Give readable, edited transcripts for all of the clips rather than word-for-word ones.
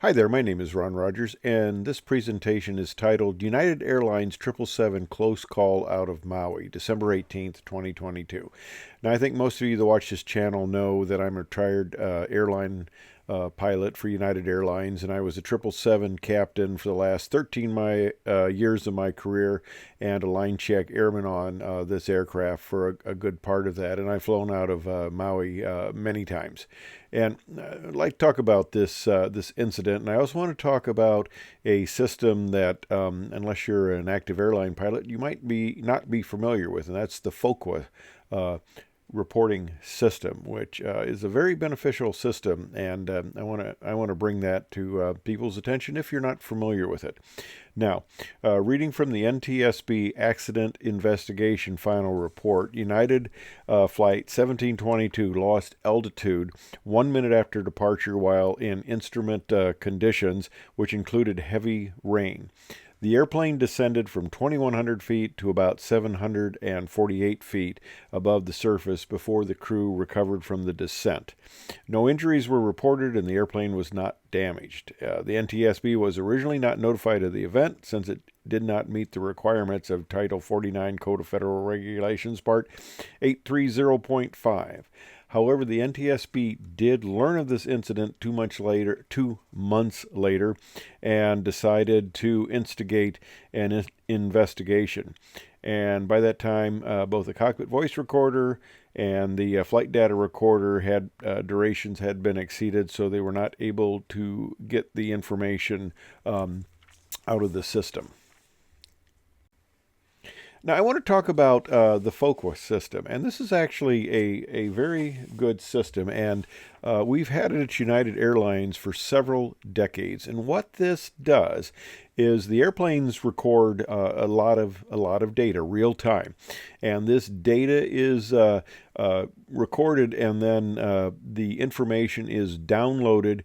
Hi there, my name is Ron Rogers, and this presentation is titled United Airlines 777 Close Call Out of Maui, December 18th, 2022. Now, I think most of you that watch this channel know that I'm a retired airline pilot for United Airlines, and I was a 777 captain for the last 13 years of my career and a line check airman on this aircraft for a good part of that, and I've flown out of Maui many times. And I'd like to talk about this incident, and I also want to talk about a system that, unless you're an active airline pilot, you might not be familiar with, and that's the FODA reporting system, which is a very beneficial system, and I want to bring that to people's attention if you're not familiar with it. Now, reading from the NTSB Accident Investigation Final Report, United Flight 1722 lost altitude 1 minute after departure while in instrument conditions, which included heavy rain. The airplane descended from 2,100 feet to about 748 feet above the surface before the crew recovered from the descent. No injuries were reported and the airplane was not damaged. The NTSB was originally not notified of the event since it did not meet the requirements of Title 49 Code of Federal Regulations, Part 830.5. However, the NTSB did learn of this incident 2 months later, and decided to instigate an investigation. And by that time, both the cockpit voice recorder and the flight data recorder had durations had been exceeded, so they were not able to get the information out of the system. Now, I want to talk about the FODA system, and this is actually a very good system, and we've had it at United Airlines for several decades. And what this does is the airplanes record a lot of data real time, and this data is recorded, and then the information is downloaded,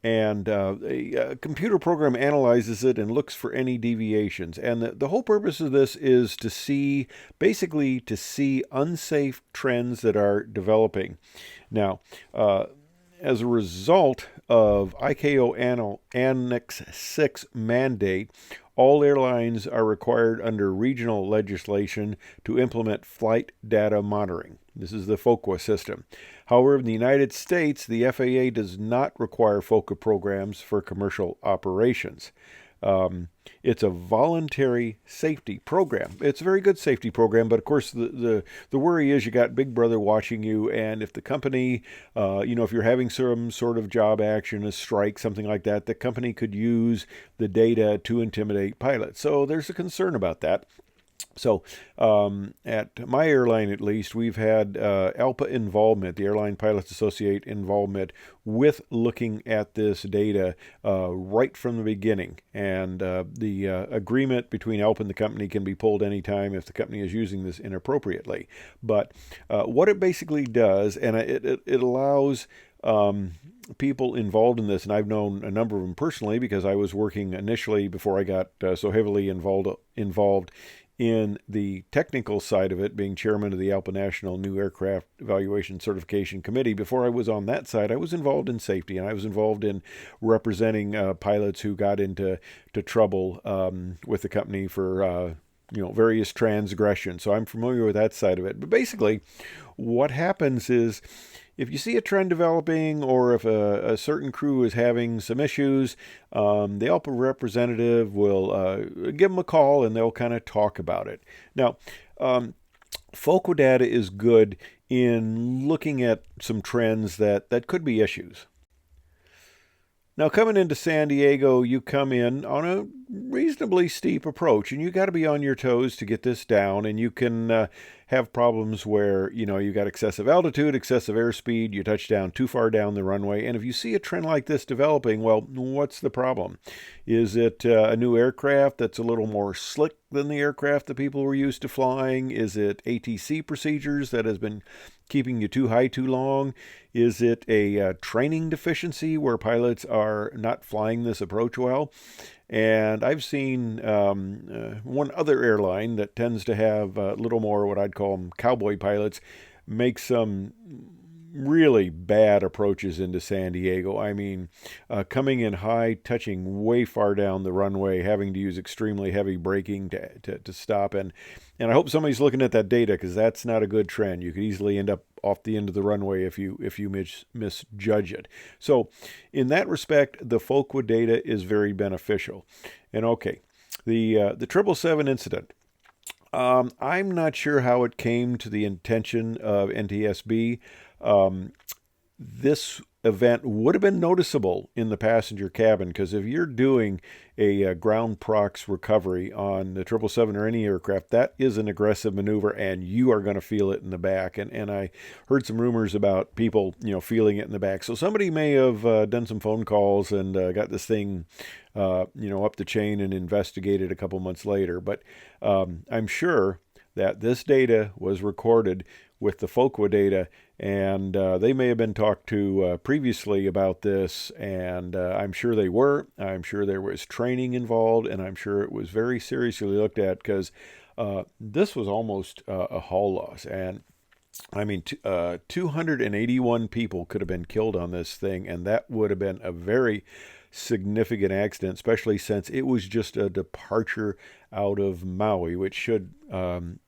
and a computer program analyzes it and looks for any deviations. And the whole purpose of this is to see unsafe trends that are developing. Now, as a result of ICAO Annex 6 mandate, all airlines are required under regional legislation to implement flight data monitoring. This is the FODA system. However, in the United States, the FAA does not require FODA programs for commercial operations. It's a voluntary safety program. It's a very good safety program, but of course the worry is you got Big Brother watching you, and if the company, if you're having some sort of job action, a strike, something like that, the company could use the data to intimidate pilots. So there's a concern about that. So at my airline, at least, we've had ALPA involvement, the Airline Pilots Associate involvement, with looking at this data right from the beginning. And the agreement between ALPA and the company can be pulled anytime if the company is using this inappropriately. But what it basically does, and it allows people involved in this, and I've known a number of them personally because I was working initially before I got so heavily involved in the technical side of it, being chairman of the ALPA National New Aircraft Evaluation Certification Committee. Before I was on that side, I was involved in safety, and I was involved in representing pilots who got into trouble with the company for various transgressions. So I'm familiar with that side of it. But basically, what happens is, if you see a trend developing, or if a certain crew is having some issues, the ALPA representative will give them a call, and they'll kind of talk about it. Now, FODA data is good in looking at some trends that could be issues. Now, coming into San Diego, you come in on a reasonably steep approach, and you got to be on your toes to get this down, and you can have problems where, you got excessive altitude, excessive airspeed, you touch down too far down the runway, and if you see a trend like this developing, well, what's the problem? Is it a new aircraft that's a little more slick than the aircraft that people were used to flying? Is it ATC procedures that has been keeping you too high too long? Is it a training deficiency where pilots are not flying this approach well? And I've seen one other airline that tends to have a little more what I'd call them cowboy pilots make some really bad approaches into San Diego. I mean, coming in high, touching way far down the runway, having to use extremely heavy braking to stop. And I hope somebody's looking at that data, because that's not a good trend. You could easily end up off the end of the runway if you misjudge it. So in that respect, the FODA data is very beneficial. And okay, the 777 incident. I'm not sure how it came to the attention of NTSB. This event would have been noticeable in the passenger cabin, because if you're doing a ground prox recovery on the 777 or any aircraft, that is an aggressive maneuver, and you are going to feel it in the back. And I heard some rumors about people, feeling it in the back. So somebody may have done some phone calls and got this thing, up the chain and investigated a couple months later. But I'm sure that this data was recorded with the FODA data, and they may have been talked to previously about this, and I'm sure they were. I'm sure there was training involved, and I'm sure it was very seriously looked at, because this was almost a hull loss. And I mean, 281 people could have been killed on this thing, and that would have been a very significant accident, especially since it was just a departure out of Maui, which should,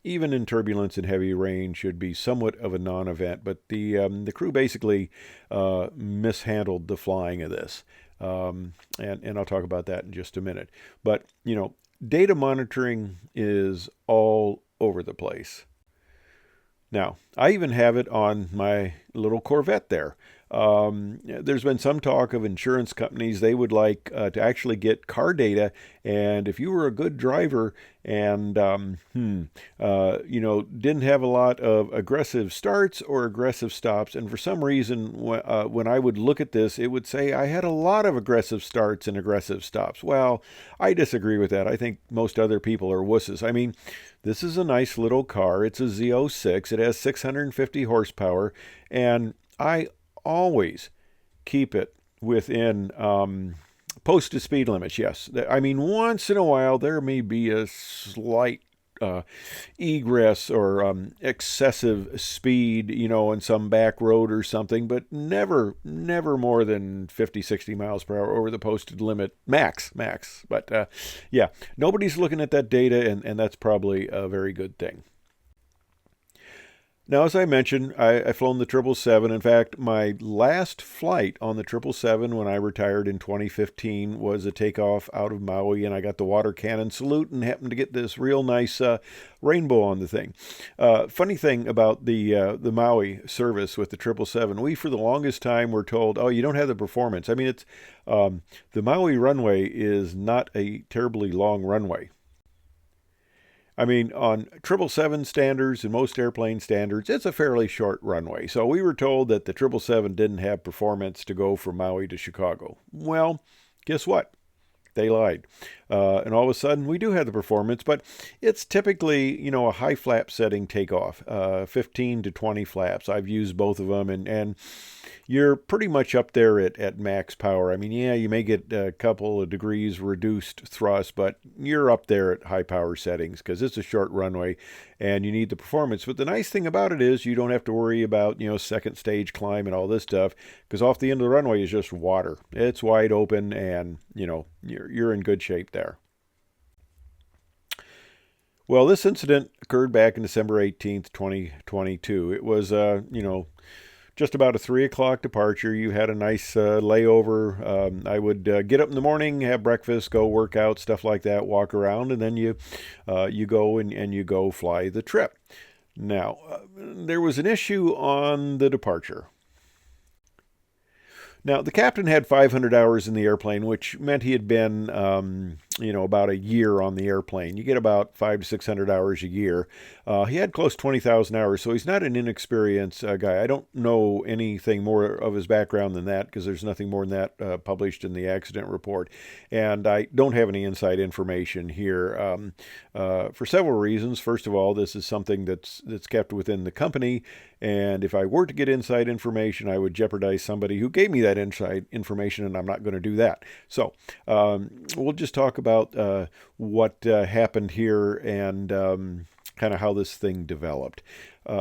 even in turbulence and heavy rain, should be somewhat of a non-event. But the crew basically mishandled the flying of this, and I'll talk about that in just a minute. But data monitoring is all over the place. Now, I even have it on my little Corvette there. There's been some talk of insurance companies. They would like to actually get car data, and if you were a good driver and didn't have a lot of aggressive starts or aggressive stops, and for some reason when I would look at this, it would say I had a lot of aggressive starts and aggressive stops. Well, I disagree with that. I think most other people are wusses. I mean, this is a nice little car. It's a Z06. It has 650 horsepower, and I always keep it within posted speed limits. Yes, I mean, once in a while there may be a slight egress or excessive speed, in some back road or something, but never more than 50, 60 miles per hour over the posted limit, max. But yeah, nobody's looking at that data, and that's probably a very good thing. Now, as I mentioned, I've flown the 777. In fact, my last flight on the 777 when I retired in 2015 was a takeoff out of Maui, and I got the water cannon salute and happened to get this real nice rainbow on the thing. Funny thing about the Maui service with the 777, we for the longest time were told, oh, you don't have the performance. I mean, it's the Maui runway is not a terribly long runway. I mean, on 777 standards and most airplane standards, it's a fairly short runway. So we were told that the 777 didn't have performance to go from Maui to Chicago. Well, guess what? They lied. And all of a sudden, we do have the performance, but it's typically, a high flap setting takeoff, 15 to 20 flaps. I've used both of them, and you're pretty much up there at max power. I mean, yeah, you may get a couple of degrees reduced thrust, but you're up there at high power settings because it's a short runway and you need the performance. But the nice thing about it is you don't have to worry about, second stage climb and all this stuff, because off the end of the runway is just water. It's wide open, and, you're in good shape there. Well, this incident occurred back in December 18th, 2022. It was, just about a 3 o'clock departure. You had a nice layover. I would get up in the morning, have breakfast, go work out, stuff like that, walk around, and then you go and you go fly the trip. Now, there was an issue on the departure. Now, the captain had 500 hours in the airplane, which meant he had been, about a year on the airplane. You get about 500 to 600 hours a year. He had close to 20,000 hours, so he's not an inexperienced guy. I don't know anything more of his background than that, because there's nothing more than that published in the accident report. And I don't have any inside information here for several reasons. First of all, this is something that's kept within the company, and if I were to get inside information, I would jeopardize somebody who gave me that inside information, and I'm not going to do that. So we'll just talk about what happened here, and kind of how this thing developed.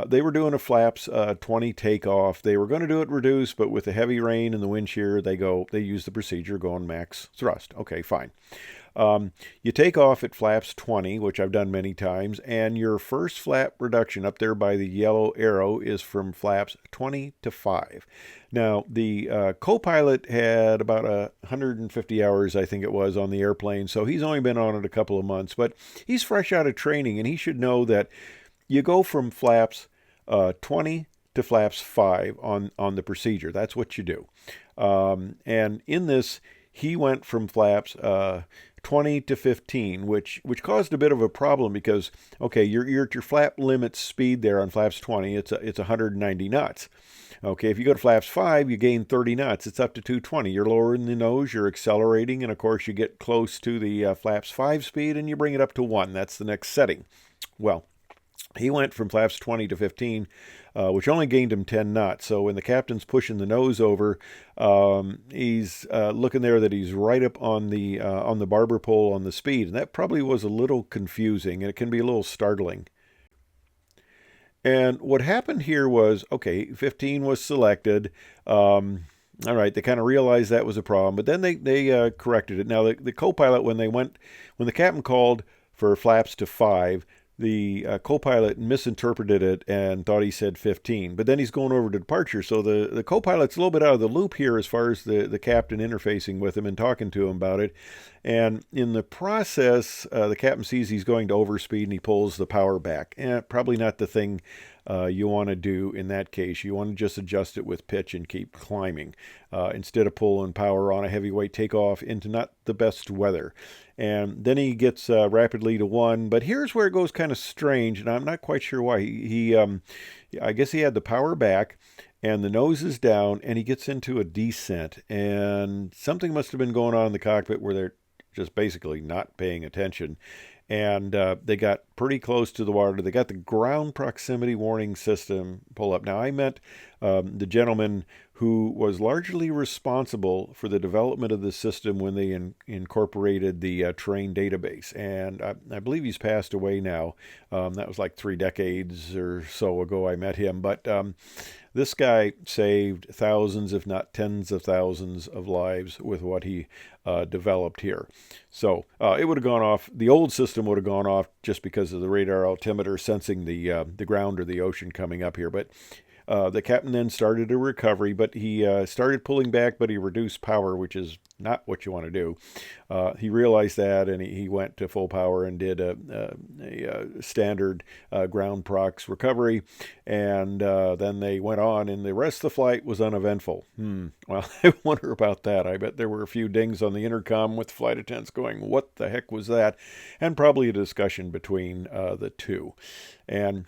They were doing a flaps 20 takeoff. They were going to do it reduced, but with the heavy rain and the wind shear, they use the procedure going max thrust. Okay, fine. You take off at flaps 20, which I've done many times, and your first flap reduction up there by the yellow arrow is from flaps 20 to 5. Now, the co-pilot had about 150 hours, I think it was, on the airplane, so he's only been on it a couple of months, but he's fresh out of training, and he should know that you go from flaps 20 to flaps 5 on the procedure. That's what you do. And in this, he went from flaps 20 to 15, which caused a bit of a problem because, okay, you're at your flap limit speed there on flaps 20. It's 190 knots. Okay, if you go to flaps 5, you gain 30 knots. It's up to 220. You're lowering the nose, you're accelerating, and of course you get close to the flaps 5 speed and you bring it up to 1. That's the next setting. Well, he went from flaps 20 to 15, which only gained him 10 knots. So when the captain's pushing the nose over, he's looking there that he's right up on the barber pole on the speed. And that probably was a little confusing, and it can be a little startling. And what happened here was, okay, 15 was selected. All right, they kind of realized that was a problem, but then they corrected it. Now, the co-pilot, when the captain called for flaps to 5, the co-pilot misinterpreted it and thought he said 15. But then he's going over to departure. So the co-pilot's a little bit out of the loop here as far as the captain interfacing with him and talking to him about it. And in the process, the captain sees he's going to overspeed and he pulls the power back. Probably not the thing you want to do in that case. You want to just adjust it with pitch and keep climbing instead of pulling power on a heavyweight takeoff into not the best weather. And then he gets rapidly to 1. But here's where it goes kind of strange, and I'm not quite sure why. I guess he had the power back, and the nose is down, and he gets into a descent. And something must have been going on in the cockpit where they're just basically not paying attention. And they got pretty close to the water. They got the ground proximity warning system pull up. Now, I met the gentleman who was largely responsible for the development of the system when they incorporated the terrain database. And I believe he's passed away now. That was like 3 decades or so ago I met him. But this guy saved thousands, if not tens of thousands of lives with what he developed here. So it would have gone off, the old system would have gone off just because of the radar altimeter sensing the ground or the ocean coming up here. But the captain then started a recovery, but he started pulling back, but he reduced power, which is not what you want to do. He realized that, and he went to full power and did a standard ground prox recovery, and then they went on, and the rest of the flight was uneventful. Well, I wonder about that. I bet there were a few dings on the intercom with flight attendants going, what the heck was that? And probably a discussion between the two. And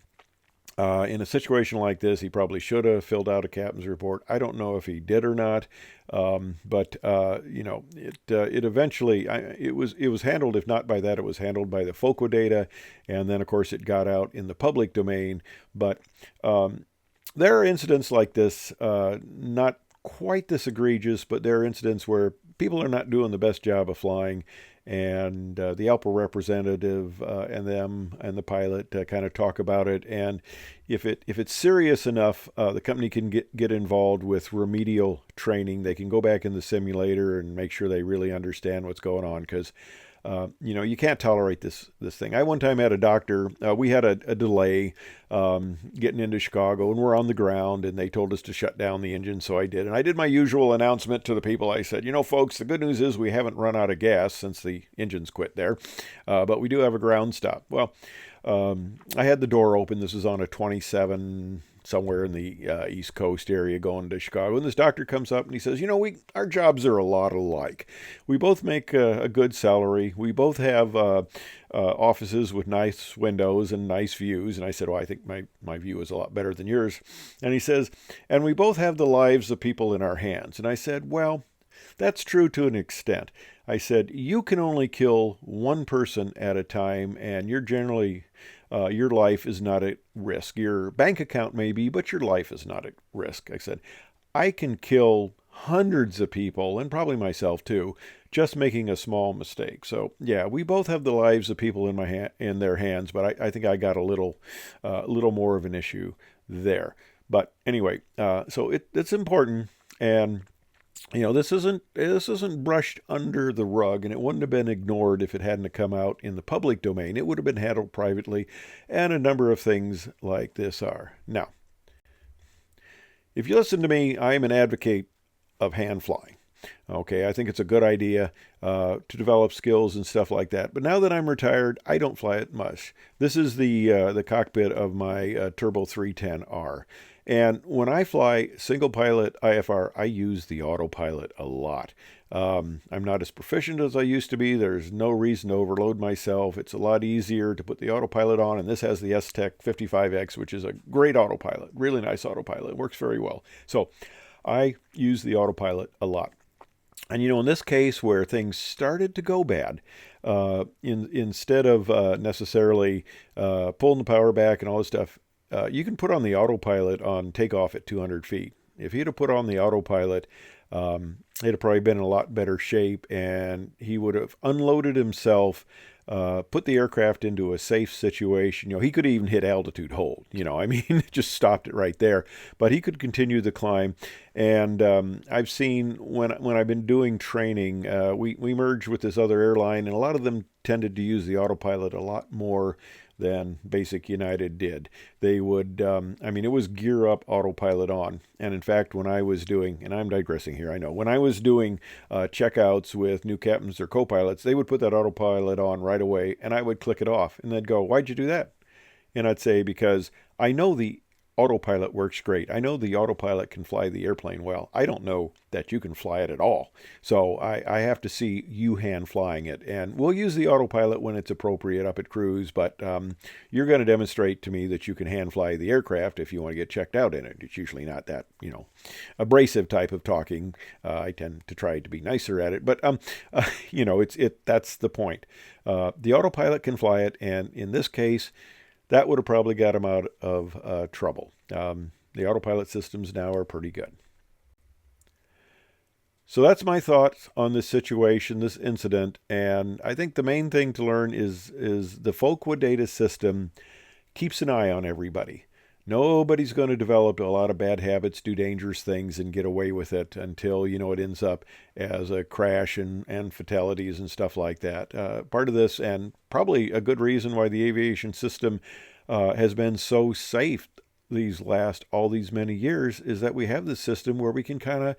in a situation like this, he probably should have filled out a captain's report. I don't know if he did or not, but it eventually it was handled. If not by that, it was handled by the FODA data, and then of course it got out in the public domain. But there are incidents like this, not quite this egregious, but there are incidents where people are not doing the best job of flying. And the ALPA representative and them and the pilot kind of talk about it. And if it's serious enough, the company can get involved with remedial training. They can go back in the simulator and make sure they really understand what's going on, because you can't tolerate this thing. I one time had a doctor, we had a delay getting into Chicago, and we're on the ground, and they told us to shut down the engine, so I did. And I did my usual announcement to the people. I said, folks, the good news is we haven't run out of gas since the engines quit there, but we do have a ground stop. Well, I had the door open. This was on a 27 somewhere in the East Coast area going to Chicago. And this doctor comes up and he says, our jobs are a lot alike. We both make a good salary. We both have offices with nice windows and nice views. And I said, well, I think my view is a lot better than yours. And he says, and we both have the lives of people in our hands. And I said, well, that's true to an extent. I said, you can only kill one person at a time, and you're generally your life is not at risk. Your bank account may be, but your life is not at risk. I said, I can kill hundreds of people, and probably myself too, just making a small mistake. So yeah, we both have the lives of people in their hands, but I think I got a little more of an issue there. But anyway, so it's important, and this isn't brushed under the rug, and it wouldn't have been ignored if it hadn't come out in the public domain. It would have been handled privately, and a number of things like this are. Now, if you listen to me, I am an advocate of hand flying. Okay, I think it's a good idea to develop skills and stuff like that. But now that I'm retired, I don't fly it much. This is the cockpit of my Turbo 310R. And when I fly single pilot IFR, I use the autopilot a lot. I'm not as proficient as I used to be. There's no reason to overload myself. It's a lot easier to put the autopilot on, and this has the S-Tech 55X, which is a great autopilot, really nice autopilot. It works very well. So I use the autopilot a lot. And in this case where things started to go bad, instead of necessarily pulling the power back and all this stuff, you can put on the autopilot on takeoff at 200 feet. If he'd have put on the autopilot, he'd have probably been in a lot better shape, and he would have unloaded himself, put the aircraft into a safe situation. He could even hit altitude hold. Just stopped it right there. But he could continue the climb. And I've seen when I've been doing training, we merged with this other airline, and a lot of them tended to use the autopilot a lot more than Basic United did. They would, it was gear up, autopilot on. And in fact, when I was doing, and I'm digressing here, I know, when I was doing checkouts with new captains or co-pilots, they would put that autopilot on right away, and I would click it off. And they'd go, "Why'd you do that?" And I'd say, because I know the autopilot works great. I know the autopilot can fly the airplane well. I don't know that you can fly it at all. So I have to see you hand flying it. And we'll use the autopilot when it's appropriate up at cruise, but you're going to demonstrate to me that you can hand fly the aircraft if you want to get checked out in it. It's usually not that, abrasive type of talking. I tend to try to be nicer at it, but that's the point. The autopilot can fly it, and in this case, that would have probably got him out of trouble. The autopilot systems now are pretty good. So that's my thoughts on this situation, this incident, and I think the main thing to learn is the FODA data system keeps an eye on everybody. Nobody's going to develop a lot of bad habits, do dangerous things, and get away with it until, it ends up as a crash and fatalities and stuff like that. Part of this, and probably a good reason why the aviation system has been so safe all these many years, is that we have this system where we can kind of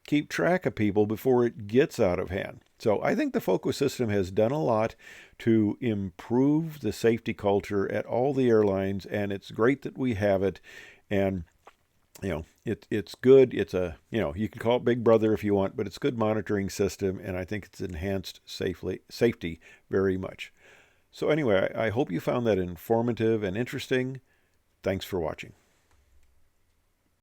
keep track of people before it gets out of hand. So I think the FODA system has done a lot to improve the safety culture at all the airlines, and it's great that we have it. And it's good. It's you can call it Big Brother if you want, but it's a good monitoring system, and I think it's enhanced safety very much. So anyway, I hope you found that informative and interesting. Thanks for watching.